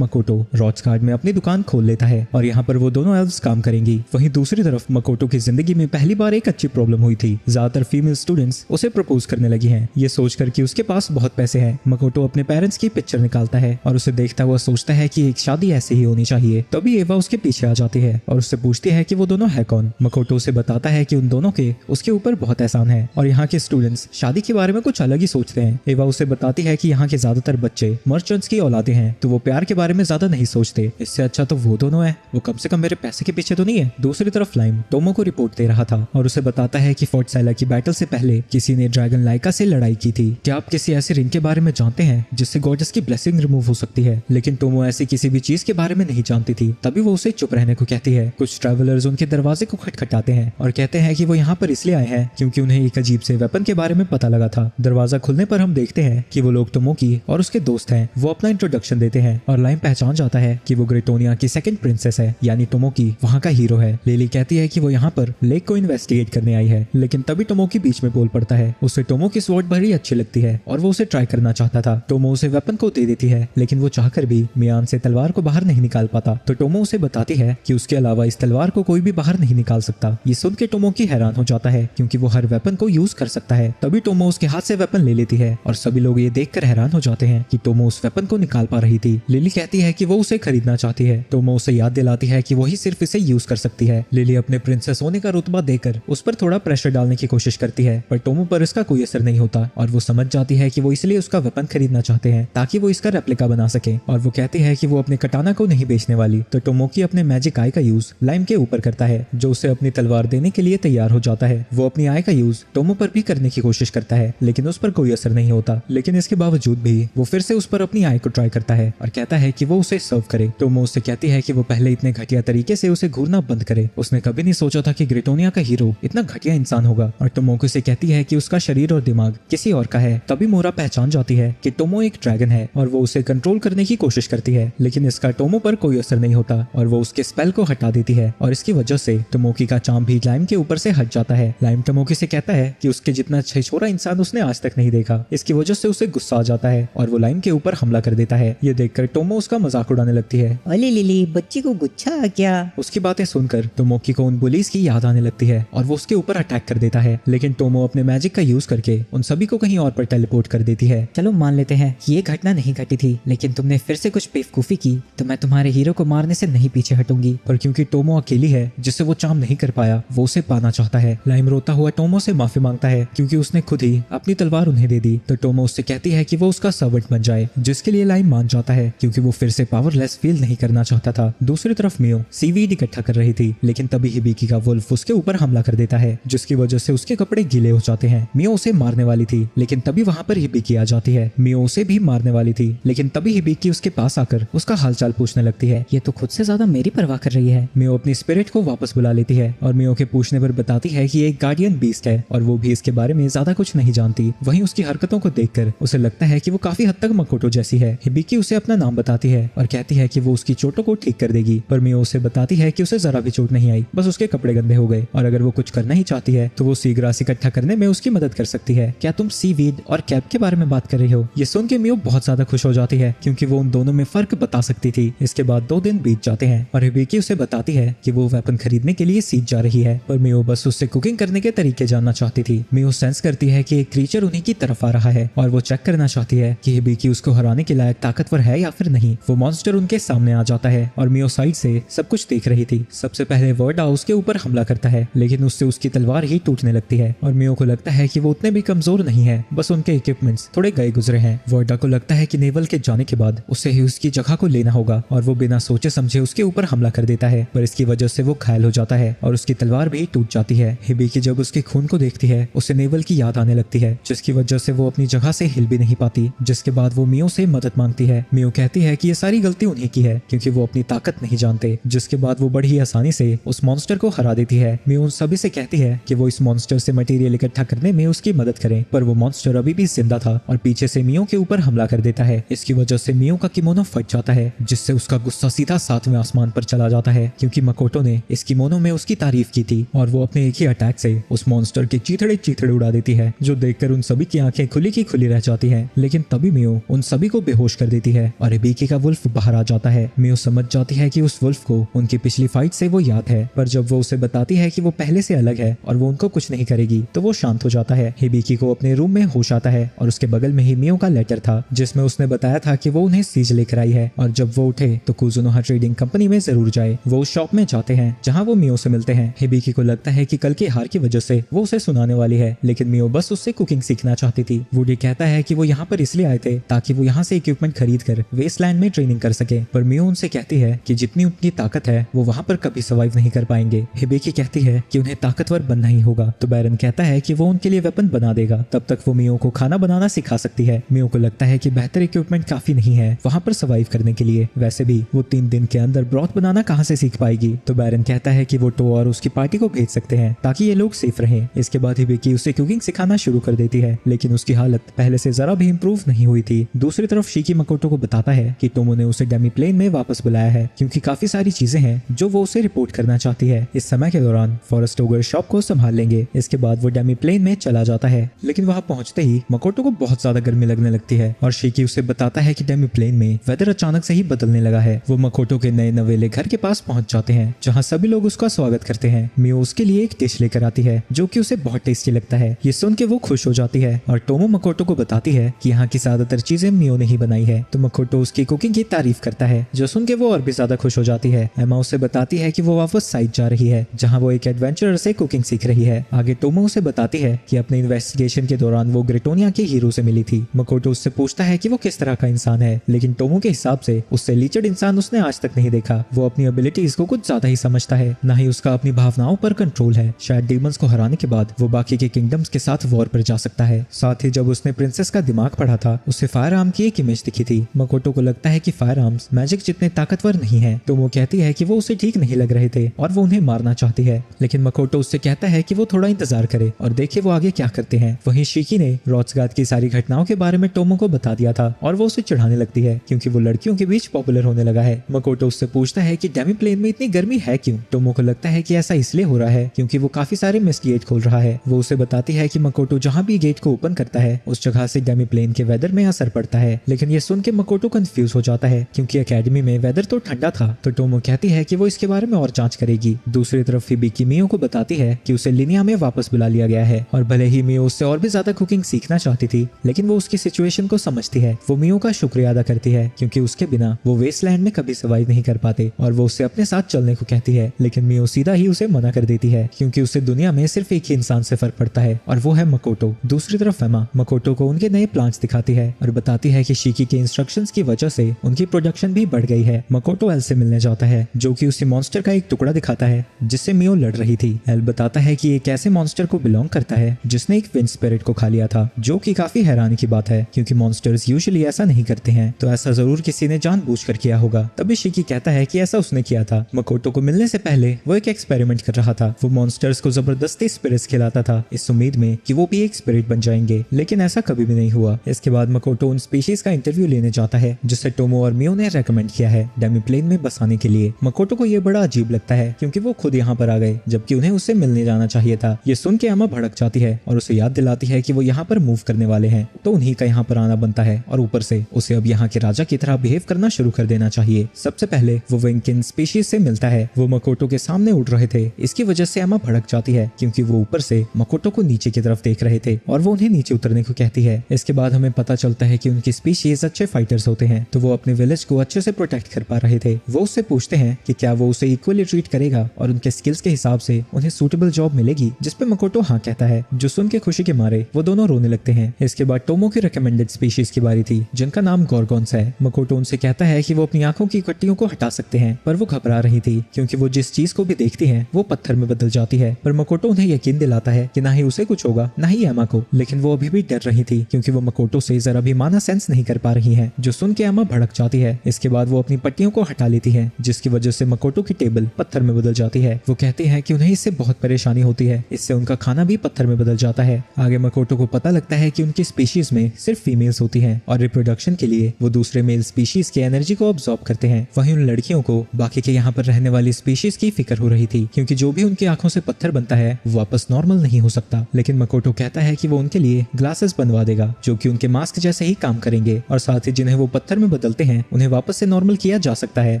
मकोटो rods guard में अपनी दुकान खोल लेता है और यहाँ पर वो दोनों एल्व्स काम करेंगी। वहीं दूसरी तरफ मकोटो की जिंदगी में पहली बार एक अच्छी प्रॉब्लम हुई थी। ज्यादातर फीमेल स्टूडेंट्स उसे प्रपोज करने लगी हैं, ये सोचकर कि उसके पास बहुत पैसे हैं। मकोटो अपने पेरेंट्स की पिक्चर निकालता है और उसे देखता हुआ सोचता है कि एक शादी ऐसे ही होनी चाहिए। तभी एवा उसके पीछे आ जाती है और उससे पूछती है कि वो दोनों है कौन। मकोटो उसे बताता है कि उन दोनों के उसके ऊपर बहुत एहसान है और यहाँ के स्टूडेंट्स शादी के बारे में कुछ अलग ही सोचते हैं। एवा उसे बताती है कि यहाँ के ज्यादातर बच्चे मर्चेंट्स की औलादे हैं, तो वो प्यार के बारे में ज्यादा नहीं सोचते। इससे अच्छा तो वो दोनों है, वो कम से कम मेरे पैसे के पीछे तो नहीं है। दूसरी तरफ लाइम टोमो को रिपोर्ट दे रहा था और उसे बताता है कि फोर्ट साइला की बैटल से पहले किसी ने ड्रैगन लाइका से लड़ाई की थी। क्या आप किसी ऐसे रिंग के बारे में जानते हैं जिससे गॉडेस की ब्लेसिंग रिमूव हो सकती है? लेकिन टोमो ऐसी किसी भी चीज के बारे में नहीं जानती थी। तभी वो उसे चुप रहने को कहती है। कुछ ट्रैवलर्स उनके दरवाजे को खटखटाते हैं और कहते हैं कि वो यहाँ पर इसलिए आए हैं क्योंकि उन्हें एक अजीब से वेपन के बारे में पता लगा था। दरवाजा खुलने पर हम देखते हैं कि वो लोग टोमोकी और उसके दोस्त हैं। वो अपना इंट्रोडक्शन देते हैं और लाइम पहचान जाता है कि वो ग्रेटोनिया की सेकंड प्रिंसेस है, यानी टोमोकी वहाँ का हीरो है। लिली कहती है कि वो यहाँ पर लेक को इन्वेस्टिगेट करने आई है, लेकिन तभी टोमोकी बीच में बोल पड़ता है। उसे टोमो की स्वॉर्ड बड़ी अच्छी लगती है और वो उसे ट्राई करना चाहता था। टोमो उसे वेपन को दे देती है, लेकिन वो चाहकर भी मियान से तलवार को बाहर नहीं निकाल पाता। तो टोमो उसे बताती है कि उसके अलावा इस तलवार को कोई भी बाहर नहीं निकाल सकता। ये सुन के टोमोकी हैरान हो जाता है क्योंकि वो हर वेपन को यूज कर सकता है। तभी टोमो उसके हाथ से वेपन ले लेती है और सभी लोग ये देखकर हैरान हो जाते हैं कि टोमो उस वेपन को निकाल पा रही थी। लिली कहती है कि वो उसे खरीदना चाहती है। टोमो उसे याद दिलाती है कि वही सिर्फ इसे यूज कर सकती है। लिली अपने प्रिंसेस होने का रुतबा देकर उस पर थोड़ा प्रेशर डालने की कोशिश करती है, पर टोमो पर इसका कोई असर नहीं होता और वो समझ जाती है कि वो इसलिए उसका वेपन खरीदना चाहते हैं ताकि वो इसका रेप्लिका बना सके। और वो कहती है कि वो अपने कटाना को नहीं बेचने वाली। तो टोमोकी अपने मैजिक आई का यूज लाइम के ऊपर करता है, जो उसे अपनी तलवार देने के लिए तैयार हो जाता है। वो अपनी आई का यूज टोमो पर भी करने की कोशिश करता है, लेकिन उस पर कोई असर नहीं होता। लेकिन इसके बावजूद भी वो फिर से उस पर अपनी आई को ट्राई करता है और कहता है कि वो उसे सर्व करे। टोमो उससे कहती है कि वो पहले इतने घटिया तरीके से उसे घूरना बंद करे। उसने कभी नहीं सोचा था कि ग्रेटोनिया का हीरो इतना घटिया इंसान होगा। और टोमोकी से कहती है कि उसका शरीर और दिमाग किसी और का है। तभी मोरा पहचान जाती है कि टोमो एक ड्रैगन है और वो उसे कंट्रोल करने की कोशिश करती है, लेकिन इसका टोमो पर कोई असर नहीं होता और वो उसके स्पेल को हटा देती है। और इसकी वजह से टोमोकी का चाम भी लाइम के ऊपर से हट जाता है। लाइम टोमोकी से कहता है कि उसके जितना छिछोरा इंसान उसने आज तक नहीं देखा। इसकी वजह से उसे गुस्सा आ जाता है और वो लाइम के ऊपर हमला कर देता है। ये देखकर टोमो उसका मजाक उड़ाने लगती है। अरे लिली, बच्ची को गुच्छा आ क्या? उसकी बातें सुनकर टोमोकी को उन बुलीज की याद आने लगती है और वो उसके ऊपर अटैक कर देता है, लेकिन टोमो अपने मैजिक का यूज करके उन सभी को कहीं और पर टेलीपोर्ट कर देती है। चलो मान लेते हैं कि ये घटना नहीं घटी थी, लेकिन तुमने फिर से कुछ बेवकूफी की तो मैं तुम्हारे हीरो को मारने से नहीं पीछे हटूंगी। पर क्योंकि टोमो अकेली है जिससे वो चाम नहीं कर पाया, वो उसे पाना चाहता है। लाइम रोता हुआ टोमो से माफी मांगता है क्योंकि उसने खुद ही अपनी तलवार उन्हें दे दी। तो टोमो उससे कहती है कि वो उसका सर्वेंट बन जाए, जिसके लिए लाइम मान जाता है क्योंकि वो फिर से पावरलेस फील नहीं करना चाहता था। दूसरी तरफ मियो सीवीड इकट्ठा कर रही थी, लेकिन तभी हिबिकी का वुल्फ उसके ऊपर हमला कर देता है, जिसकी वजह से उसके कपड़े गीले हो जाते हैं। मियो उसे मारने वाली थी, लेकिन तभी वहाँ पर हिबिकी आ जाती है। मियो उसे भी मारने वाली थी, लेकिन तभी हिबिकी उसके पास आकर उसका हालचाल पूछने लगती है। ये तो खुद से ज्यादा मेरी परवाह कर रही है। मियो अपनी स्पिरिट को वापस बुला लेती है और मियो के पूछने पर बताती है कि एक गार्डियन बीस्ट है और वो भी इसके बारे में ज्यादा कुछ नहीं जानती। वहीं उसकी हरकतों को देखकर उसे लगता है कि वो काफी हद तक मकोटो जैसी है। हिबिकी उसे अपना नाम बताती है और कहती है कि वो उसकी चोटों को ठीक कर देगी, पर मियो उसे बताती है कि उसे जरा भी चोट नहीं आई, बस उसके कपड़े गंदे हो गए और अगर वो कुछ करना ही चाहती है तो वो सी ग्रास इकट्ठा करने में उसकी मदद कर सकती है। क्या तुम सीवीड और कैप के बारे में बात कर रही हो? ये सुन के मियो बहुत ज्यादा खुश हो जाती है क्योंकि वो उन दोनों में फर्क बता सकती थी। इसके बाद 2 दिन बीत जाते हैं और हिबिकी उसे बताती है कि वो वेपन खरीदने के लिए सीख जा रही है, पर मियो बस उससे कुकिंग करने के तरीके जानना चाहती थी। मियो सेंस करती है कि एक क्रीचर उन्हीं की तरफ आ रहा है और वो चेक करना चाहती है कि हिबिकी उसको हराने के लायक ताकतवर है या फिर नहीं। वो मॉन्स्टर उनके सामने आ जाता है और मियो साइड से सब कुछ देख रही थी। सबसे पहले वर्डा उसके ऊपर हमला करता है, लेकिन उससे उसकी तलवार ही टूटने लगती है और मियो को लगता है कि वो उतने भी कमजोर नहीं है, बस उनके इक्विपमेंट्स थोड़े गए गुजरे हैं। वर्डा को लगता है कि नेवल के जाने के बाद उसे ही उसकी जगह को लेना होगा और वो बिना सोचे समझे उसके ऊपर हमला कर देता है, पर इसकी वजह से वो घायल हो जाता है और उसकी तलवार भी टूट जाती है। हिबिकी जब उसके खून को देखती है उसे नेवल की याद आने लगती है, जिसकी वजह से वो अपनी जगह से हिल भी नहीं पाती। जिसके बाद वो मियो से मदद मांगती है। मियो कहती है कि ये सारी गलती उन्हीं की है क्योंकि वो अपनी ताकत नहीं जानते। जिसके बाद वो बड़ी ही आसानी से उस मॉन्स्टर को हरा देती है। मियो उन सभी से कहती है कि वो इस मॉन्स्टर से मटेरियल इकट्ठा करने में उसकी मदद करें, पर वो मॉन्स्टर अभी भी जिंदा था और पीछे से मियो के ऊपर हमला कर देता है। इसकी वजह से मियो का किमोनो फट जाता है, जिससे उसका गुस्सा सीधा 7वें आसमान पर चला जाता है क्योंकि मकोटो ने इस किमोनो में उसकी तारीफ की थी और वो अपने एक ही अटैक से उस मॉन्स्टर के चीथड़े उड़ा देती है, जो देखकर उन सभी की आंखें खुली की खुली रह जाती हैं। लेकिन तभी मियो उन सभी को बेहोश कर देती है और हिबिकी हिबिकी का वुल्फ बाहर आ जाता है। मियो समझ जाती है कि उस वुल्फ को उनकी पिछली फाइट से वो याद है, पर जब वो उसे बताती है कि वो पहले से अलग है और वो उनको कुछ नहीं करेगी तो वो शांत हो जाता है। हिबिकी को अपने रूम में होश आता है और उसके बगल में ही मियो का लेटर था जिसमें उसने बताया था कि वो उन्हें सीज लेकर आई है और जब वो उठे तो कुजुनोहा ट्रेडिंग कंपनी में जरूर जाए। वो उस शॉप में जाते हैं जहाँ वो मियो से मिलते हैं। हिबिकी को लगता है कि कल की हार की वजह से वो उसे सुनाने वाली है, लेकिन मियो बस उससे कुकिंग सीखना चाहती थी। वुडी कहता है कि वो यहाँ पर इसलिए आए थे ताकि वो यहाँ से इक्विपमेंट खरीद कर वेस्टलैंड में ट्रेनिंग कर सके, पर मियो उनसे कहती है कि जितनी उनकी ताकत है वो वहाँ पर कभी सर्वाइव नहीं कर पाएंगे। हिबिकी कहती है कि उन्हें ताकतवर बनना ही होगा, तो बैरन कहता है कि वो उनके लिए वेपन बना देगा, तब तक वो मियो को खाना बनाना सिखा सकती है। मियो को लगता है कि बेहतर इक्विपमेंट काफी नहीं है वहाँ पर सर्वाइव करने के लिए, वैसे भी वो 3 दिन के अंदर ब्रॉथ बनाना कहाँ से सीख पाएगी। तो बैरन कहता है कि वो टो और उसकी पार्टी को भेज सकते हैं ताकि ये लोग सेफ रहें। इसके बाद हिबिकी उसे कुकिंग सिखाना शुरू कर देती है, लेकिन उसकी हालत पहले से जरा भी इम्प्रूव नहीं हुई थी। दूसरी तरफ शिकी मकोटो को बताता है कि टोमो ने उसे डेमी प्लेन में वापस बुलाया है क्योंकि काफी सारी चीजें हैं जो वो उसे रिपोर्ट करना चाहती है। इस समय के दौरान फॉरेस्ट ओगर शॉप को संभाल लेंगे। इसके बाद वो डेमी प्लेन में चला जाता है, लेकिन वहां पहुंचते ही मकोटो को बहुत ज्यादा गर्मी लगने लगती है और शिकी उसे बताता है कि डेमी प्लेन में वेदर अचानक से ही बदलने लगा है। वो मकोटो के नए नवेले घर के पास पहुंच जाते हैं जहाँ सभी लोग उसका स्वागत करते हैं। मियो उसके लिए एक डिश लेकर आती है जो कि उसे बहुत टेस्टी लगता है। ये सुन के वो खुश हो जाती है और टोमो मकोटो को बताती है कि यहाँ की ज्यादातर चीजें मियो ने ही बनाई है। तो मकोटो उसकी कुकिंग की तारीफ करता है, जो सुन के वो और भी ज्यादा खुश हो जाती है। एमा उसे बताती है कि वो वापस साइट जा रही है जहाँ वो एक एडवेंचरर से कुकिंग सीख रही है। आगे टोमो उसे बताती है कि अपने इन्वेस्टिगेशन के दौरान वो ग्रेटोनिया के हीरो से मिली थी। मकोटो उससे पूछता है कि वो किस तरह का इंसान है, लेकिन टोमो के हिसाब से उससे लीचड इंसान उसने आज तक नहीं देखा। वो अपनी एबिलिटीज को कुछ ज्यादा ही समझता है, न ही उसका अपनी भावनाओं पर कंट्रोल है। शायद डीमंस को हराने के बाद वो बाकी के किंगडम्स के साथ वॉर पर जा सकता है। साथ ही जब उसने प्रिंसेस का दिमाग पढ़ा था उसे फायर आर्म की एक इमेज दिखी थी। मकोटो को लगता है कि फायर आर्म्स मैजिक जितने ताकतवर नहीं है, तो वो कहती है कि वो उसे ठीक नहीं लग रहे थे और वो उन्हें मारना चाहती है, लेकिन मकोटो उससे कहता है कि वो थोड़ा इंतजार करे और देखे वो आगे क्या करते हैं। वहीं शिकी ने रोट्सगार्ड की सारी घटनाओं के बारे में टोमो को बता दिया था और वो उसे चिढ़ाने लगती है क्योंकि वो लड़कियों के बीच पॉपुलर होने लगा है। मकोटो उससे पूछता है कि डेमी प्लेन में इतनी गर्मी है क्यों। टोमो को लगता है कि ऐसा इसलिए हो रहा है क्योंकि वो काफी सारे मिस्ट गेट खोल रहा है। वो उसे बताती है कि मकोटो जहाँ भी गेट को ओपन करता है उस जगह से डेमी प्लेन के वेदर में असर पड़ता है, लेकिन ये सुन के मकोटो कंफ्यूज हो जाता है क्योंकि एकेडमी में वेदर तो ठंडा था। तो टोमो कहती है कि वो इसके बारे में और जांच करेगी। दूसरी तरफ हिबिकी मियो को बताती है कि उसे लिनिया में वापस बुला लिया गया है और भले ही मियो उससे और भी ज्यादा कुकिंग सीखना चाहती थी, लेकिन वो उसकी सिचुएशन को समझती है। वो मियो का शुक्रिया अदा करती है क्योंकि उसके बिना वो वेस्टलैंड में कभी सर्वाइव नहीं कर पाते और वो उसे अपने साथ चलने को कहती है, लेकिन मियो सीधा ही उसे मना कर देती है क्योंकि उसे दुनिया में सिर्फ एक ही इंसान से फर्क पड़ता है और वो है मकोटो। दूसरी तरफ एमा मकोटो को उनके नए प्लांट्स दिखाती है और बताती है कि शिकी के इंस्ट्रक्शंस की वजह से उनकी प्रोडक्शन भी बढ़ गई है। मकोटो एल से मिलने जाता है जो कि उसी मॉन्स्टर का एक टुकड़ा दिखाता है जिससे मियो लड़ रही थी। एल बताता है कि एक ऐसे मॉन्स्टर को बिलोंग करता है जिसने एक विंड स्पिरिट को खा लिया था, जो कि काफी हैरानी की बात है क्योंकि मॉन्स्टर्स यूजुअली ऐसा नहीं करते हैं, तो ऐसा जरूर किसी ने जानबूझकर किया होगा। तभी शिकी कहता है कि ऐसा उसने किया था। मकोटो को मिलने से पहले वो एक एक्सपेरिमेंट कर रहा था। वो मॉन्स्टर्स को जबरदस्ती स्पिरिट्स खिलाता था इस उम्मीद में कि वो भी एक स्पिरिट बन जाएंगे, लेकिन ऐसा कभी भी नहीं हुआ। इसके बाद मकोटो उन स्पीशीज का इंटरव्यू लेने जाता है जिसे टोमो और मियो ने रेकमेंड किया है डेमी प्लेन में बसाने के लिए। मकोटो को ये बड़ा अजीब लगता है क्योंकि वो खुद यहाँ पर आ गए जबकि उन्हें उससे मिलने जाना चाहिए था। ये सुन के एमा भड़क जाती है और उसे याद दिलाती है कि वो यहाँ पर मूव करने वाले हैं, तो उन्हीं का यहाँ पर आना बनता है और ऊपर से उसे अब यहाँ के राजा की तरह बिहेव करना शुरू कर देना चाहिए। सबसे पहले वो विंकिन स्पीशीज से मिलता है। वो मकोटो के सामने उड़ रहे थे, इसकी वजह से एमा भड़क जाती है क्योंकि वो ऊपर से मकोटो को नीचे की तरफ देख रहे थे और वो उन्हें नीचे उतरने को कहती है। इसके बाद हमें पता चलता है कि उनकी स्पीशीज अच्छे फाइटर्स होते हैं, तो वो अपने विलेज को अच्छे से प्रोटेक्ट कर पा रहे थे। वो उससे पूछते हैं कि क्या वो उसे इक्वली ट्रीट करेगा और उनके स्किल्स के हिसाब से उन्हें सूटेबल जॉब मिलेगी, जिसपे मकोटो हाँ कहता है, जो सुन के खुशी के मारे वो दोनों रोने लगते हैं। इसके बाद टोमो की रिकमेंडेड स्पीशीज की बारी थी जिनका नाम गॉर्गोन्स है। मकोटो उनसे कहता है कि वो अपनी आंखों की पट्टियों को हटा सकते हैं, पर वो घबरा रही थी क्योंकि वो जिस चीज को भी देखती है वो पत्थर में बदल जाती है। पर मकोटो उन्हें यकीन दिलाता है कि ना ही उसे कुछ होगा ना ही एमा को, लेकिन वो अभी भी डर रही थी क्योंकि वो मकोटो से जरा भी माना सेंस नहीं कर पा रही है, जो सुन के एमा भड़क जाती है। इसके बाद वो अपनी पट्टियों को हटा लेती है जिसकी वजह से मकोटो की टेबल पत्थर में बदल जाती है। वो कहती है कि उन्हें इससे बहुत परेशानी होती है, इससे उनका खाना भी पत्थर में बदल जाता है। आगे मकोटो को पता लगता है कि उनकी स्पीशीज में सिर्फ फीमेल्स होती हैं और रिप्रोडक्शन के लिए वो दूसरे मेल स्पीशीज के एनर्जी को अब्सॉर्ब करते हैं। वहीं उन लड़कियों को बाकी के यहाँ पर रहने वाली स्पीशीज की फिक्र हो रही थी क्योंकि जो भी उनकी आंखों से पत्थर बनता है वो वापस नॉर्मल नहीं हो सकता। लेकिन मकोटो कहता है कि वो उनके लिए ग्लासेस बनवा देगा जो कि उनके मास्क जैसे ही काम करेंगे और साथ ही जिन्हें वो पत्थर में बदलते हैं उन्हें वापस से नॉर्मल किया जा सकता है,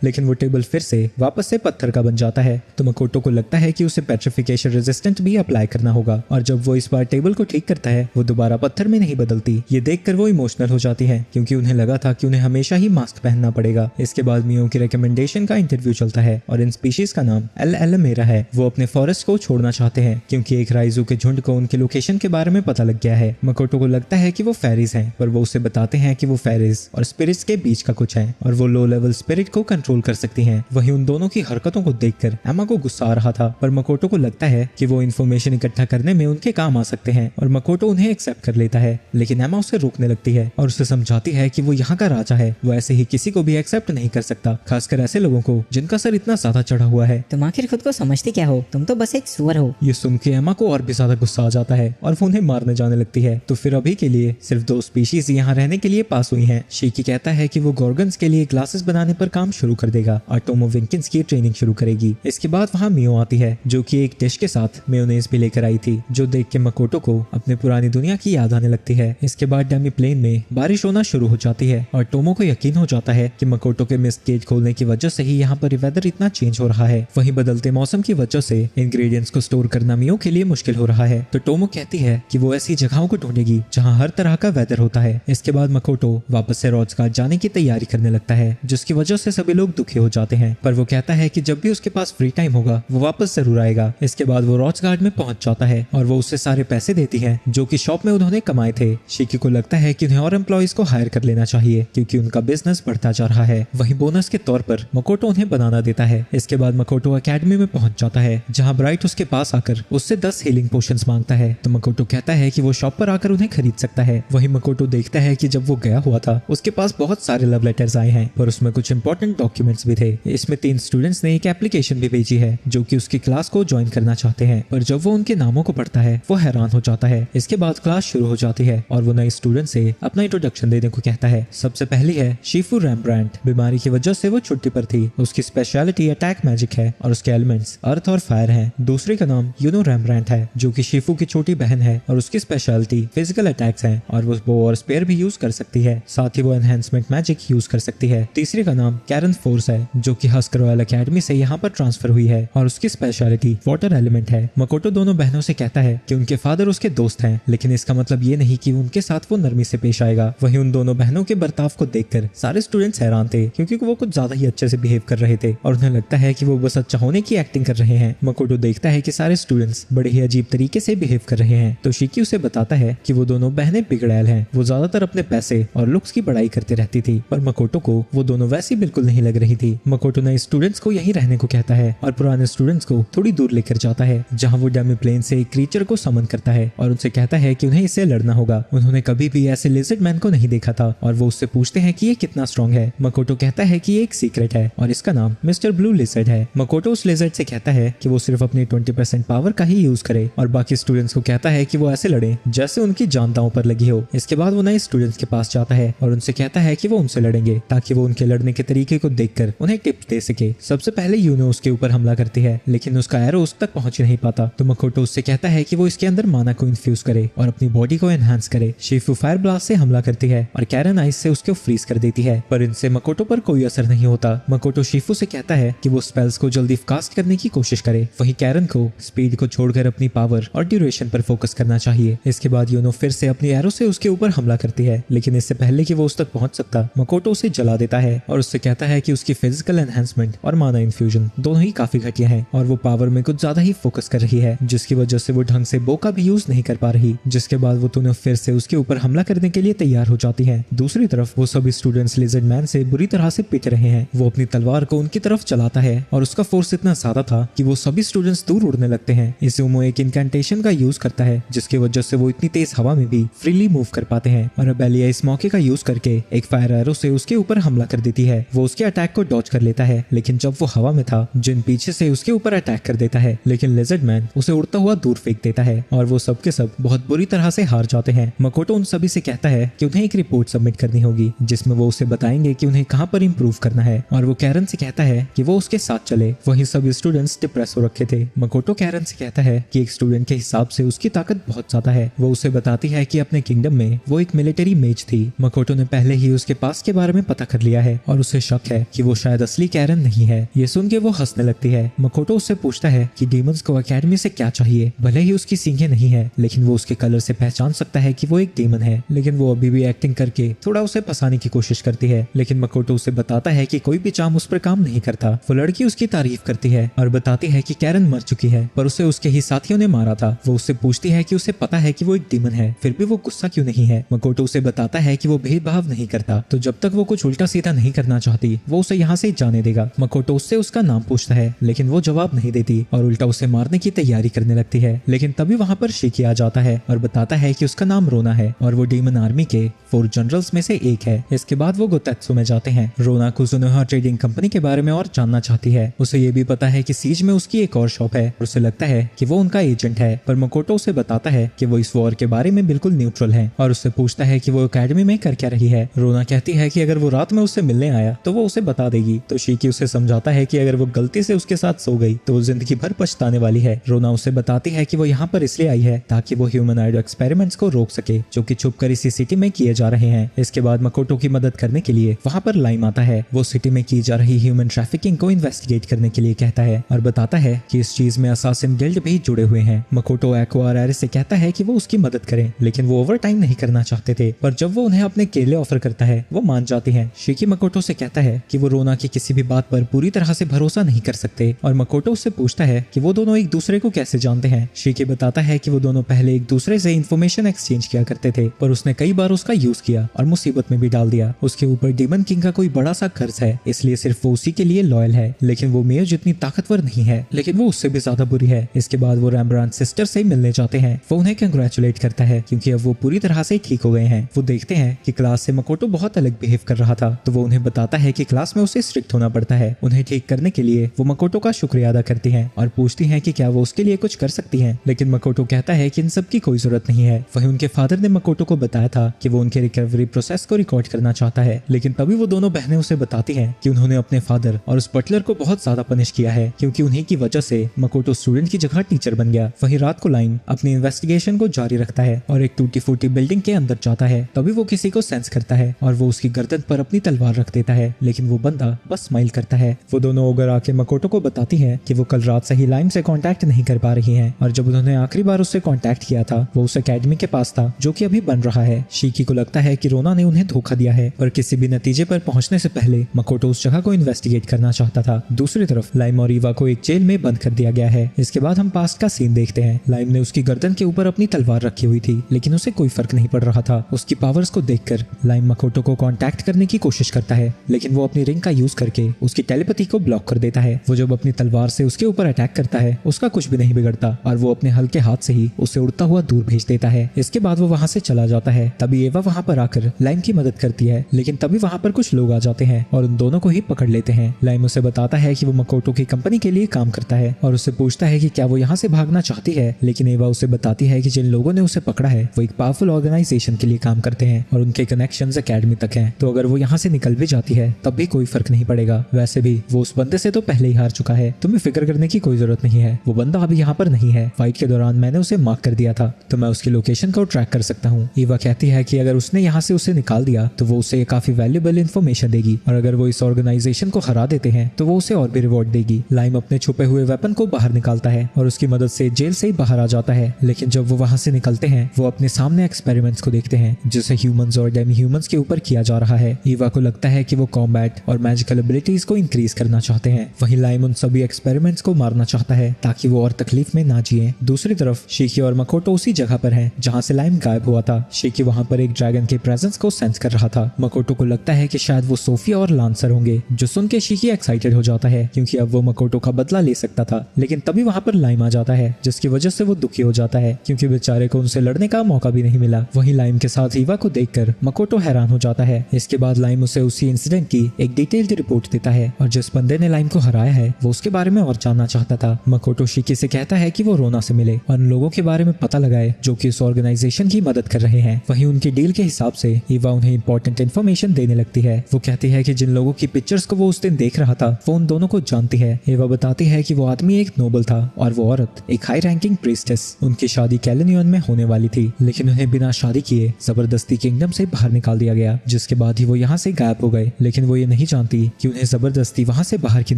लेकिन वो टेबल फिर से वापस से पत्थर का बन जाता है। तो मकोटो को लगता है कि उसे पेट्रिफिकेशन रेजिस्टेंट भी अप्लाई करना होगा, और जब वो इस बार टेबल को ठीक करता है वो दोबारा पत्थर में नहीं बदलती। ये देखकर वो इमोशनल हो जाती है क्योंकि उन्हें लगा था कि उन्हें हमेशा ही मास्क पहनना पड़ेगा। इसके बाद मियो की रिकमेंडेशन का इंटरव्यू चलता है और इन स्पीशीज का नाम एल एलोमेरा है। वो अपने फॉरेस्ट को छोड़ना चाहते हैं क्योंकि एक राइजू के झुंड को उनके लोकेशन के बारे में पता लग गया है। मकोटो को लगता है कि वो फेरीज हैं, पर वो उसे बताते हैं कि वो फेरीज और स्पिरिट्स के बीच का कुछ है और वो लो लेवल स्पिरिट को कंट्रोल कर सकती हैं। वहीं उन दोनों की हरकतों को देखकर एमा को गुस्सा आ रहा था, पर मकोटो को लगता है कि वो इन्फॉर्मेशन इकट्ठा करने में उनके काम आ सकते हैं और मकोटो उन्हें एक्सेप्ट कर लेता है। लेकिन एमा उसे रोकने लगती है और उसे समझाती है कि वो यहाँ का राजा है, वो ऐसे ही किसी को भी एक्सेप्ट नहीं कर सकता, खासकर ऐसे लोगों को जिनका सर इतना ज्यादा चढ़ा हुआ है। तुम आखिर खुद को समझते क्या हो? तुम तो बस एक सुअर हो। ये सुन के एमा को और भी ज्यादा गुस्सा आ जाता है और वो उन्हें मारने जाने लगती है। तो फिर अभी के लिए सिर्फ 2 स्पीशीज यहाँ रहने के लिए पास हुई हैं। शीकी कहता है कि वो गॉर्गन्स के लिए ग्लासेस बनाने पर काम शुरू कर देगा और टोमो विंकिंस की ट्रेनिंग शुरू करेगी। इसके बाद वहाँ मियो आती है जो कि एक डिश के साथ मेयोनेज भी लेकर आई थी, जो देख के मकोटो को अपने पुरानी दुनिया की याद आने लगती है। इसके बाद डेमी प्लेन में बारिश होना शुरू हो जाती है और टोमो को यकीन हो जाता है कि मकोटो के मिस्ट केज खोलने की वजह से ही यहाँ पर वेदर इतना चेंज हो रहा है। वहीं बदलते मौसम की वजह से इंग्रेडिएंट्स को स्टोर करना मियो के लिए मुश्किल हो रहा है। तो टोमो कहती है कि वो ऐसी जगहों को ढूंढेगी जहाँ हर तरह का वेदर होता है। इसके बाद मकोटो वापस से रॉड्सगार्ड जाने की तैयारी करने लगता है, जिसकी वजह से सभी लोग दुखी हो जाते हैं, पर वो कहता है कि जब भी उसके पास फ्री टाइम होगा वो वापस जरूर आएगा। इसके बाद वो रॉड्सगार्ड में पहुंच जाता है और वो उससे सारे पैसे देती है जो कि शॉप में उन्होंने कमाए थे। शिकी को लगता है कि उन्हें और एम्प्लॉइज को हायर कर लेना चाहिए क्योंकि उनका बिजनेस बढ़ता जा रहा है। वहीं बोनस के तौर पर मकोटो उन्हें बनाना देता है। इसके बाद मकोटो एकेडमी में पहुंच जाता है जहां ब्राइट उसके पास आकर उससे 10 हीलिंग पोशंस मांगता है। तो मकोटो कहता है कि वो शॉप पर आकर उन्हें खरीद सकता है। वहीं मकोटो देखता है कि जब वो गया हुआ था उसके पास बहुत सारे लव लेटर्स आए हैं, पर उसमें कुछ इंपॉर्टेंट डॉक्यूमेंट्स भी थे। इसमें 3 स्टूडेंट्स ने एक एप्लीकेशन भी भेजी है जो कि उसकी क्लास को ज्वाइन करना चाहते हैं, पर जब वो उनके नामों को पढ़ता है वो हैरान हो जाता है। इसके बाद क्लास शुरू हो जाती है और वो नए स्टूडेंट से अपना इंट्रोडक्शन देने को कहता है। सबसे पहली है शीफू रैम्ब्रांड। बीमारी की वजह से वो छुट्टी पर थी। उसकी स्पेशलिटी अटैक मैजिक है और उसके एलिमेंट्स अर्थ और फायर हैं। दूसरे का नाम यूनो रैम्ब्रांड है जो कि शीफू की छोटी बहन है और उसकी स्पेशलिटी फिजिकल अटैक्स हैं और वो बो और स्पेयर भी यूज कर सकती है, साथ ही वो एनहेंसमेंट मैजिक यूज कर सकती है। तीसरे का नाम कैरन फोर्स है जो कि हस्कर रॉयल एकेडमी से यहाँ पर ट्रांसफर हुई है और उसकी स्पेशलिटी वाटर एलिमेंट है। मकोटो दोनों बहनों से कहता है कि उनके फादर उसके दोस्त हैं, लेकिन इसका मतलब ये नहीं कि उनके साथ वो नरमी से पेश आएगा। वहीं उन दोनों बहनों के बर्ताव को देखकर सारे स्टूडेंट्स हैरान थे क्योंकि वो कुछ ज्यादा ही अच्छे से बिहेव कर रहे थे और उन्हें लगता है कि वो बस अच्छा होने की एक्टिंग कर रहे हैं। मकोटो देखता है कि सारे स्टूडेंट्स बड़े ही अजीब तरीके से बिहेव कर रहे हैं, तो शिकी उसे बताता है कि वो दोनों बहनें बिगड़ैल हैं। वो ज्यादातर अपने पैसे और लुक्स की बड़ाई करती रहती थी, पर मकोटो को वो दोनों वैसी बिल्कुल नहीं लग रही थी। मकोटो नए स्टूडेंट्स को यहीं रहने को कहता है और पुराने स्टूडेंट्स को थोड़ी दूर लेकर जाता है जहाँ वो डेमी प्लेन से एक क्रीचर को समन करता है और उनसे कहता है कि उन्हें इससे लड़ना होगा। उन्होंने कभी भी ऐसे लिजर्ड मैन को नहीं देखा था और वो उससे पूछते हैं कि ये कितना स्ट्रॉन्ग है। मकोटो कहता है कि ये एक सीक्रेट है और इसका नाम मिस्टर ब्लू लिजर्ड है। मकोटो उस लिजर्ड से कहता है कि वो सिर्फ अपनी 20% पावर का ही यूज करे और बाकी स्टूडेंट्स को कहता है कि वो ऐसे लड़े जैसे उनकी जान दांव पर लगी हो। इसके बाद वो नए स्टूडेंट्स के पास जाता है और उनसे कहता है कि वो उनसे लड़ेंगे ताकि वो उनके लड़ने के तरीके को देखकर उन्हें टिप्स दे सके। सबसे पहले यूनो उसके ऊपर हमला करती है लेकिन उसका एरो उस तक पहुंच नहीं पाता, तो मकोटो उससे कहता है कि वो इसके अंदर माना को इन्फ्यूज करे और अपनी बॉडी को एनहांस करे। शीफू फायर ब्लास्ट से हमला करती है और कैरन आइस से उसको फ्रीज कर देती है, पर इनसे मकोटो पर कोई असर नहीं होता। मकोटो शीफू से कहता है कि वो स्पेल्स को जल्दी कास्ट करने की कोशिश करे। वहीं कैरन को स्पीड को छोड़कर अपनी पावर और ड्यूरेशन पर फोकस करना चाहिए। इसके बाद यूनो फिर से अपनी एरो से उसके ऊपर हमला करती है, लेकिन इससे पहले कि वो उस तक पहुंच सकता मकोटो उसे जला देता है और उससे कहता है कि उसकी फिजिकल एनहांसमेंट और माना इन्फ्यूजन दोनों ही काफी घटिया है और वो पावर में कुछ ज्यादा ही फोकस कर रही है, जिसकी वजह से वो ढंग से बो का भी यूज नहीं कर पा रही। जिसके बाद वो दोनों फिर से उसके ऊपर हमला करने के लिए तैयार हो जाती है। दूसरी तरफ वो सभी स्टूडेंट्स लिजर्ड मैन से बुरी तरह से पिट रहे हैं। वो अपनी तलवार को उनकी तरफ चलाता है और उसका फोर्स इतना ज्यादा था कि वो सभी स्टूडेंट्स दूर उड़ने लगते हैं। इसे वो एक इनकैंटेशन का यूज करता है जिसकी वजह से वो इतनी तेज हवा में भी फ्रीली मूव कर पाते हैं और अबेलिया इस मौके का यूज करके एक फायर एरो से उसके ऊपर हमला कर देती है। वो उसके अटैक को डॉज कर लेता है, लेकिन जब वो हवा में था जिन पीछे से उसके ऊपर अटैक कर देता है, लेकिन लिजर्ड मैन उसे उड़ता हुआ दूर फेंक देता है और वो सब के सब बहुत बुरी तरह से हार जाते हैं। मकोटो उन सभी से कहता है कि उन्हें एक रिपोर्ट सबमिट करनी होगी जिसमें वो उसे बताएंगे कि उन्हें कहां पर इंप्रूव करना है और वो कैरन से कहता है कि वो उसके साथ चले। वहीं सभी स्टूडेंट्स डिप्रेस हो रखे थे। मकोटो कैरन से कहता है कि एक स्टूडेंट के हिसाब से उसकी ताकत बहुत ज्यादा है। वो उसे बताती है कि अपने किंगडम में वो एक मिलिट्री मेज थी। मकोटो ने पहले ही उसके पास के बारे में पता कर लिया है और उसे शक है कि वो शायद असली कैरन नहीं है। ये सुन के वो हंसने लगती है। मकोटो उससे पूछता है कि डीमंस को एकेडमी से क्या चाहिए। भले ही उसकी सींगें नहीं है, लेकिन वो उसके कलर से पहचान सकता है कि वो एक डीमन है। लेकिन वो अभी भी एक्टिंग करके थोड़ा उसे फंसाने की कोशिश करती है। लेकिन मकोटो उसे बताता है कि कोई भी चार्म उस पर काम नहीं करता। वो लड़की उसकी तारीफ करती है और बताती है कि कैरन मर चुकी है, पर उसे उसके ही साथियों ने मारा था। वो उससे पूछती है कि उसे पता है कि वो एक डीमन है, फिर भी वो गुस्सा क्यों नहीं है। मकोटो उसे बताता है कि वो भेदभाव नहीं करता, तो जब तक वो कुछ उल्टा सीधा नहीं करना चाहती वो उसे यहाँ से जाने देगा। मकोटो उससे उसका नाम पूछता है, लेकिन वो जवाब नहीं देती और उल्टा उसे मारने की तैयारी करने लगती है। लेकिन तभी वहाँ पर शिकी आ जाता है और बताता है कि उसका नाम रोना है और वो डीमन आर्मी के 4 जनरल्स में से एक है। इसके बाद वो गोतेत्सु में जाते हैं। रोना कुजुनोहा ट्रेडिंग कंपनी के बारे में और जानना चाहती है। उसे ये भी पता है कि सीज में उसकी एक और शॉप है और उसे लगता है कि वो उनका एजेंट है, पर मकोटो उसे बताता है कि वो इस वॉर के बारे में बिल्कुल न्यूट्रल है और उससे पूछता है कि वो एकेडमी में कर क्या रही है। रोना कहती है कि अगर वो रात में उससे मिलने आया तो वो उसे बता देगी। तो शिकी उसे समझाता है कि अगर वो गलती से उसके साथ सो गई तो वो जिंदगी भर पछताने वाली है। रोना उसे बताती है कि वो यहाँ पर इसलिए आई है ताकि वो ह्यूमनॉइड एक्सपेरिमेंट्स को रोक सके जो कि छुपकर इसी सिटी में किए जा रहे हैं। इसके बाद मकोटो की मदद करने के लिए वहाँ पर लाइम आता है। वो सिटी में की जा रही ह्यूमन ट्रैफिकिंग को इन्वेस्टिगेट करने के लिए कहता है और बताता है कि इस चीज में असासिन गिल्ड भी जुड़े हुए हैं। मकोटो एको और एरिस से कहता है कि वो उसकी मदद करें, लेकिन वो ओवर टाइम नहीं करना चाहते थे, पर जब वो उन्हें अपने केले ऑफर करता है वो मान जाती हैं। शिकी मकोटो से कहता है कि वो रोना की किसी भी बात पर पूरी तरह से भरोसा नहीं कर सकते और मकोटो उससे पूछता है कि वो दोनों एक दूसरे को कैसे जानते हैं। शिकी बताता है कि वो दोनों पहले एक दूसरे से इंफॉर्मेशन एक्सचेंज किया करते थे, पर उसने कई बार उसका यूज किया और मुसीबत में भी डाल दिया। उसके ऊपर डीमन किंग का कोई बड़ा सा कर्ज है, इसलिए सिर्फ वो उसी के लिए लॉयल है। लेकिन वो मेयर जितनी ताकतवर नहीं है, लेकिन वो उससे भी ज्यादा बुरी है। इसके बाद वो रैम्ब्रांड सिस्टर से मिलने जाते हैं। वो उन्हें कंग्रेचुलेट करता है क्योंकि अब वो पूरी तरह से ठीक हो गए हैं। वो देखते हैं कि क्लास से मकोटो बहुत अलग बिहेव कर रहा था, तो वो उन्हें बताता है कि क्लास में उसे स्ट्रिक्ट होना पड़ता है। उन्हें ठीक करने के लिए वो मकोटो का शुक्रिया अदा करती हैं और पूछती हैं कि क्या वो उसके लिए कुछ कर सकती हैं। लेकिन मकोटो कहता है कि इन सब की कोई जरूरत नहीं है। वहीं उनके फादर ने मकोटो को बताया था कि वो उनके रिकवरी प्रोसेस को रिकॉर्ड करना चाहता है। लेकिन तभी वो दोनों बहनें उसे बताती हैं कि उन्होंने अपने फादर और उस बटलर को बहुत ज्यादा पनिश किया है क्योंकि उन्हीं की वजह से मकोटो स्टूडेंट की जगह टीचर बन गया। वहीं रात को लाइम अपनी इन्वेस्टिगेशन को जारी रखता है और एक टूटी फूटी बिल्डिंग के अंदर जाता है। तभी वो किसी को सेंस करता है और वो उसकी गर्दन पर अपनी तलवार रख देता है, लेकिन वो बंदा बस स्माइल करता है। वो दोनों ओगर आके मकोटो को बताती है कि वो कल रात से ही लाइम से कांटेक्ट नहीं कर पा रही हैं और जब उन्होंने आखिरी बार उससे कांटेक्ट किया था वो उस एकेडमी के पास था जो कि अभी बन रहा है। शिकी को लगता है कि रोना ने उन्हें धोखा दिया है, पर किसी भी नतीजे पर पहुंचने से पहले मकोटो उस जगह को इन्वेस्टिगेट करना चाहता था। दूसरी तरफ लाइम और ईवा को एक जेल में बंद कर दिया गया है। इसके बाद हम पास्ट का सीन देखते हैं। लाइम ने उसकी गर्दन के ऊपर अपनी तलवार रखी हुई थी, लेकिन उसे कोई फर्क नहीं पड़ रहा था। उसकी पावर्स को देखकर लाइम मकोटो को कांटेक्ट करने की कोशिश करता है, लेकिन वो अपनी रिंग का यूज करके उसकी टेलीपैथी को ब्लॉक कर देता है। वो जब अपनी तलवार से उसके ऊपर अटैक करता है उसका कुछ भी नहीं बिगड़ता और वो अपने हल्के हाथ से ही उसे उड़ता हुआ दूर भेज देता है। इसके बाद वो वहाँ से चला जाता है। तभी एवा वहाँ पर आकर लाइम की मदद करती है, लेकिन तभी वहाँ पर कुछ लोग आ जाते हैं और उन दोनों को ही पकड़ लेते हैं। लाइम उसे बताता है कि वो मकोटो की कंपनी के लिए काम करता है और उससे पूछता है कि क्या वो यहाँ से भागना चाहती है, लेकिन एवा उसे बताती है कि जिन लोगों ने उसे पकड़ा है वो एक पावरफुल ऑर्गेनाइजेशन के लिए काम करते हैं और उनके कनेक्शंस एकेडमी तक हैं, तो अगर वो यहाँ से निकल भी जाती है तब भी कोई फर्क नहीं पड़ेगा। वैसे भी वो उस बंदे से तो पहले ही हार चुका है, तुम्हें फिक्र करने की कोई जरूरत नहीं है। वो बंदा अभी यहाँ पर नहीं है, फाइट के दौरान मैंने उसे मार्क कर दिया था, तो मैं उसकी लोकेशन को ट्रैक कर सकता हूँ। ईवा कहती है कि अगर उसने यहाँ से उसे निकाल दिया तो वो उसे काफी वैल्यूएबल इन्फॉर्मेशन देगी और अगर वो इस ऑर्गेनाइजेशन को हरा देते हैं तो वो उसे और भी रिवॉर्ड देगी। लाइम अपने छुपे हुए वेपन को बाहर निकालता है और उसकी मदद से जेल से ही बाहर आ जाता है, लेकिन जब वो वहाँ से निकलते हैं वो अपने सामने एक्सपेरिमेंट्स को देखते हैं जिसे ह्यूमंस और डेमी ह्यूमंस के ऊपर किया जा रहा है। ईवा को लगता है कि वो कॉम्बैट और मैजिकल एबिलिटीज को इंक्रीज करना चाहते हैं। वहीं लाइम उन सभी एक्सपेरिमेंट्स को मारना चाहता है ताकि वो और तकलीफ में ना जिए। दूसरी तरफ शिकी और मकोटो उसी जगह पर हैं जहां से लाइम गायब हुआ था। शिकी वहां पर एक ड्रैगन के प्रेजेंस को सेंस कर रहा था। मकोटो को लगता है कि शायद वो सोफिया और लांसर होंगे, जो सुन के शिकी एक्साइटेड हो जाता है क्योंकि अब वो मकोटो का बदला ले सकता था। लेकिन तभी वहां पर लाइम आ जाता है जिसकी वजह से वो दुखी हो जाता है क्योंकि बेचारे को उनसे लड़ने का मौका भी नहीं मिला। वहीं लाइम के साथ ईवा को देखकर मकोटो हैरान हो जाता है। इसके बाद लाइम उसे उसी इंसिडेंट की एक डिटेल्ड रिपोर्ट देता है और जिस बंदे ने लाइम को हराया है वो उसके बारे में और जानना चाहता था। मकोटो शिकी से कहता है कि वो रोना से मिले और उन लोगों के बारे में पता लगाए जो कि इस ऑर्गेनाइजेशन की मदद कर रहे हैं। वहीं उनकी डील के हिसाब से ईवा उन्हें इंपॉर्टेंट इन्फॉर्मेशन देने लगती है। वो कहती है कि जिन लोगों की पिक्चर्स को वो उस दिन देख रहा था वो उन दोनों को जानती है। ईवा बताती है कि वो आदमी एक नोबल था और वो औरत एक हाई रैंकिंग प्रीस्टेस। उनकी शादी कैलेनियन में होने वाली थी, लेकिन उन्हें बिना शादी किए जबरदस्ती किंगडम से बाहर निकाल दिया गया जिसके बाद ही वो यहाँ से गायब हो गए। लेकिन वो ये नहीं जानती कि उन्हें जबरदस्ती वहाँ से बाहर क्यों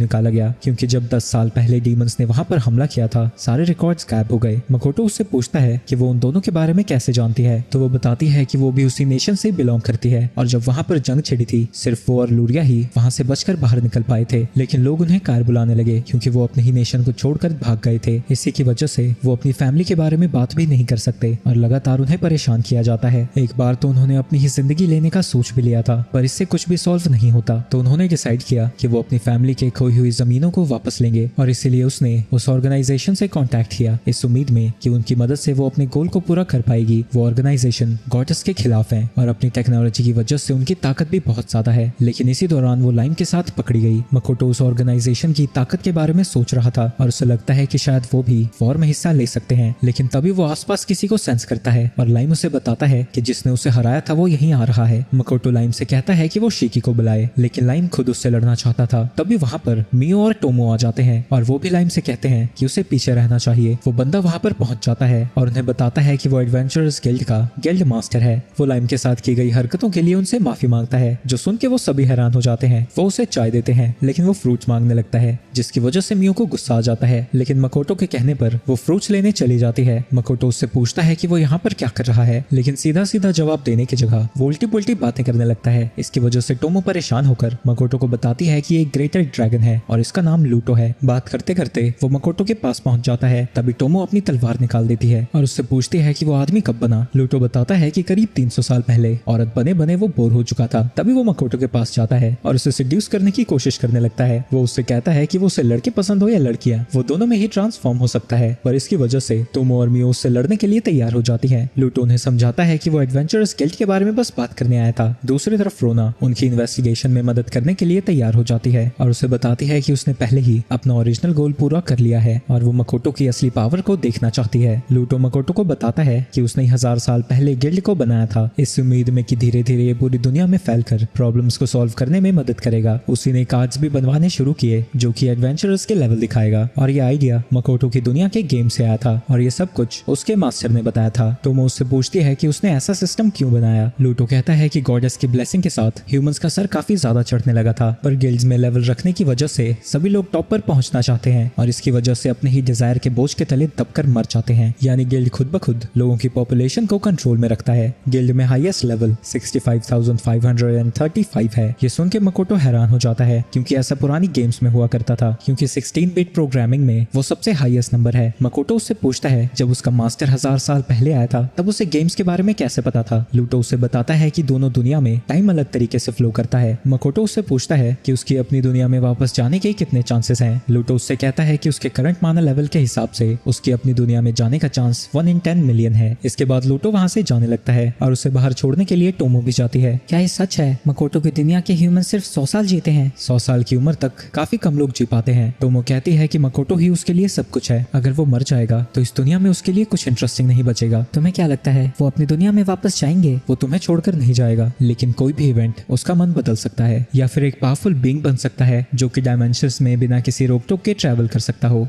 निकाला गया, क्योंकि जब 10 साल पहले डीमंस ने वहाँ पर हमला किया था सारे रिकॉर्ड्स गायब हो गए। मकोटो उससे पूछता है कि वो उन दोनों के बारे में कैसे जानती है, तो वो बताती है कि वो भी उसी नेशन से बिलोंग करती है और जब वहाँ पर जंग छिड़ी थी सिर्फ वो और लूरिया ही वहाँ से बचकर बाहर निकल पाए थे। लेकिन लोग उन्हें कार बुलाने लगे क्योंकि वो अपने ही नेशन को छोड़कर भाग गए थे। इसी की वजह से वो अपनी फैमिली के बारे में बात भी नहीं कर सकते और लगातार उन्हें परेशान किया जाता है। एक बार तो उन्होंने अपनी ही जिंदगी लेने का सोच भी लिया था, पर इससे कुछ भी सॉल्व नहीं होता, तो उन्होंने डिसाइड किया कि वो अपनी फैमिली के खोई हुई जमीनों को वापस लेंगे और इसीलिए उसने उस ऑर्गेनाइजेशन से कांटेक्ट किया इस उम्मीद में कि उनकी मदद से वो अपने गोल को पूरा कर पाएगी। वो ऑर्गेनाइजेशन गॉडेस के खिलाफ है और अपनी टेक्नोलॉजी की वजह से उनकी ताकत भी बहुत ज्यादा है। लेकिन इसी दौरान वो लाइम के साथ पकड़ी गई। मकोटो उस ऑर्गेनाइजेशन की ताकत के बारे में सोच रहा था और उसे लगता है कि शायद वो भी वॉर में हिस्सा ले सकते हैं, लेकिन तभी वो आसपास किसी को सेंस करता है और लाइम उसे बताता है कि जिसने उसे हराया था वो यहीं आ रहा है। मकोटो लाइम से कहता है कि वो शिकी को बुलाए, लेकिन लाइम खुद उससे लड़ना चाहता था। तभी वहाँ पर मियो और टोमो आ जाते हैं और वो भी लाइम से कहते हैं कि उसे पीछे रहना चाहिए। वो बंदा वहाँ पर पहुंच जाता है और उन्हें बताता है कि वो एडवेंचरर्स गिल्ड का गिल्ड मास्टर है। वो लाइम के साथ की गई हरकतों के लिए उनसे माफी मांगता है, जो सुन के वो सभी हैरान हो जाते हैं। वो उसे चाय देते हैं लेकिन वो फ्रूट्स मांगने लगता है, जिसकी वजह से मियो को गुस्सा आ जाता है। लेकिन मकोटो के कहने पर वो फ्रूट्स लेने चली जाती है। मकोटो उससे पूछता है कि वो यहाँ पर क्या कर रहा है, लेकिन सीधा सीधा जवाब देने की जगह वो उल्टी पुल्टी बातें करने लगता है। इसकी वजह से टोमो परेशान होकर मकोटो को बताती है कि ये एक ग्रेटर ड्रैगन है और इसका नाम लूटो है। बात करते करते वो मकोटो के पास पहुंच जाता है। तभी टोमो अपनी तलवार निकाल देती है और उससे पूछती है कि वो आदमी कब बना। लूटो बताता है कि करीब 300 साल पहले औरत बने बने वो बोर हो चुका था। तभी वो मकोटो के पास जाता है और उसे सिड्यूस करने की कोशिश करने लगता है। वो उससे कहता है कि वो उसे लड़के पसंद हो या लड़कियां, वो दोनों में ही ट्रांसफॉर्म हो सकता है, पर इसकी वजह से टोमो और मियो उससे लड़ने के लिए तैयार हो जाती है। लूटो उन्हें समझाता है कि वो एडवेंचरर्स गिल्ड के बारे में बस बात करने आया था। दूसरी तरफ रोना उनकी इन्वेस्टिगेशन में मदद करने के लिए तैयार हो जाती है और उसे बताती है कि उसने पहले ही अपना ओरिजिनल गोल पूरा कर लिया है और वो मकोटो की असली पावर को देखना चाहती है। लूटो मकोटो को बताता है कि उसने 1000 साल पहले गिल्ड को बनाया था इस उम्मीद में कि धीरे धीरे ये पूरी दुनिया में फैलकर प्रॉब्लम्स को सॉल्व करने में मदद करेगा। उसी ने कार्ड्स भी बनवाने शुरू किए जो कि एडवेंचरर्स के लेवल दिखाएगा और ये आइडिया मकोटो की दुनिया के गेम से आया था और ये सब कुछ उसके मास्टर ने बताया था। तो वो उससे पूछती है कि उसने ऐसा सिस्टम क्यों बनाया। लूटो कहता है कि गॉडेस की ब्लेसिंग के साथ ह्यूमंस का सर काफी ज्यादा चढ़ने लगा था, पर गिल्ड्स में लेवल रखने की वजह से सभी लोग टॉप पर पहुंचना चाहते हैं और इसकी वजह से अपने ही डिजायर के बोझ के तले दबकर मर जाते हैं। यानी गिल्ड खुद ब खुद लोगों की पॉपुलेशन को कंट्रोल में रखता है। गिल्ड में हाईएस्ट लेवल 65,535 है। ये सुन के मकोटो हैरान हो जाता है क्योंकि ऐसा पुरानी गेम्स में हुआ करता था, क्योंकि 16 बिट प्रोग्रामिंग में वो सबसे हाईएस्ट नंबर है। मकोटो उससे पूछता है जब उसका मास्टर 1000 साल पहले आया था तब उसे गेम्स के बारे में कैसे पता था। लूटो उसे बताता है कि दोनों दुनिया में टाइम अलग तरीके से फ्लो करता है। मकोटो उससे पूछता है कि उसकी अपनी दुनिया में वापस जाने के कितने चांसेस हैं। लूटो उससे कहता है कि उसके करंट माना लेवल के हिसाब से उसकी अपनी दुनिया में जाने का चांस 1 in 10 मिलियन है। इसके बाद लूटो वहाँ से जाने लगता है और उसे बाहर छोड़ने के लिए टोमो भी जाती है। क्या ये सच है? मकोटो की दुनिया के ह्यूमन सिर्फ 100 साल जीते हैं? 100 साल की उम्र तक काफी कम लोग जी पाते हैं। टोमो कहती है कि मकोटो ही उसके लिए सब कुछ है। अगर वो मर जाएगा तो इस दुनिया में उसके लिए कुछ इंटरेस्टिंग नहीं बचेगा। तुम्हें क्या लगता है वो अपनी दुनिया में वापस जाएंगे? वो तुम्हें छोड़कर नहीं जाएगा, लेकिन कोई भी इवेंट उसका मन बदल सकता है या फिर एक पावरफुल बीइंग बन सकता है जो कि डायमेंशंस में बिना किसी रोक टोक के ट्रैवल कर सकता हो।